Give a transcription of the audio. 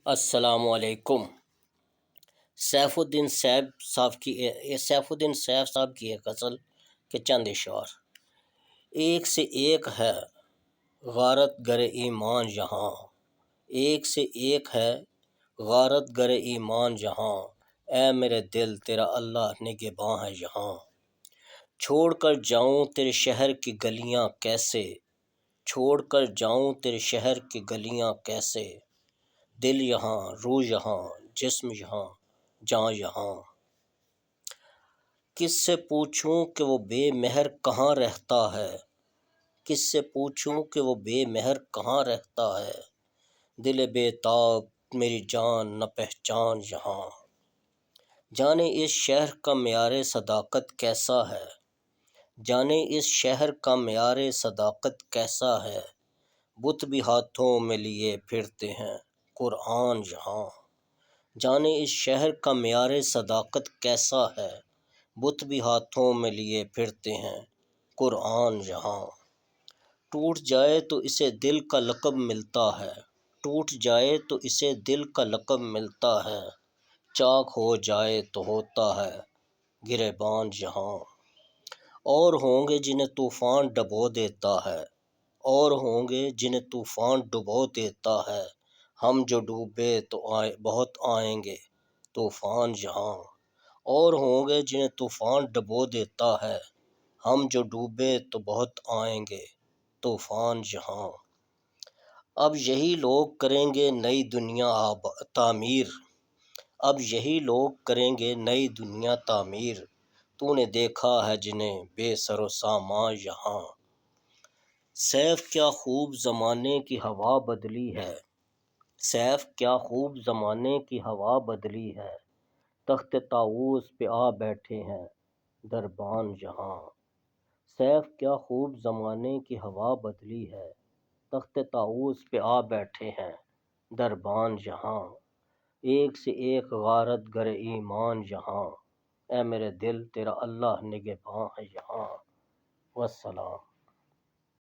السلام علیکم۔ سیف الدین سیف صاحب کی ایک غزل کے چند اشعار۔ ایک سے ایک ہے غارت گر ایمان یہاں، ایک سے ایک ہے غارت گر ایمان یہاں، اے میرے دل تیرا اللہ نگہباں ہے یہاں۔ چھوڑ کر جاؤں تیرے شہر کی گلیاں کیسے، چھوڑ کر جاؤں تیرے شہر کی گلیاں کیسے، دل یہاں، روح یہاں، جسم یہاں، جاں یہاں۔ کس سے پوچھوں کہ وہ بے مہر کہاں رہتا ہے، کس سے پوچھوں کہ وہ بے مہر کہاں رہتا ہے، دل بے تاب میری جان نہ پہچان یہاں۔ جانے اس شہر کا معیار صداقت کیسا ہے، جانے اس شہر کا معیار صداقت کیسا ہے، بت بھی ہاتھوں میں لیے پھرتے ہیں قرآن یہاں۔ جانے اس شہر کا معیار صداقت کیسا ہے، بت بھی ہاتھوں میں لیے پھرتے ہیں قرآن یہاں۔ ٹوٹ جائے تو اسے دل کا لقب ملتا ہے، ٹوٹ جائے تو اسے دل کا لقب ملتا ہے، چاک ہو جائے تو ہوتا ہے گریباں یہاں۔ اور ہوں گے جنہیں طوفان ڈبو دیتا ہے، اور ہوں گے جنہیں طوفان ڈبو دیتا ہے، ہم جو ڈوبے تو بہت آئیں گے طوفان یہاں۔ اور ہوں گے جنہیں طوفان ڈبو دیتا ہے، ہم جو ڈوبے تو بہت آئیں گے طوفان یہاں۔ اب یہی لوگ کریں گے نئی دنیا تعمیر، اب یہی لوگ کریں گے نئی دنیا تعمیر، تو نے دیکھا ہے جنہیں بے سر و سامان یہاں۔ سیف کیا خوب زمانے کی ہوا بدلی ہے، سیف کیا خوب زمانے کی ہوا بدلی ہے، تخت طاؤس پہ آ بیٹھے ہیں دربان یہاں۔ سیف کیا خوب زمانے کی ہوا بدلی ہے، تخت طاؤس پہ آ بیٹھے ہیں دربان یہاں۔ ایک سے ایک غارت گر ایمان یہاں، اے میرے دل تیرا اللہ نگہباں ہے یہاں۔ والسلام۔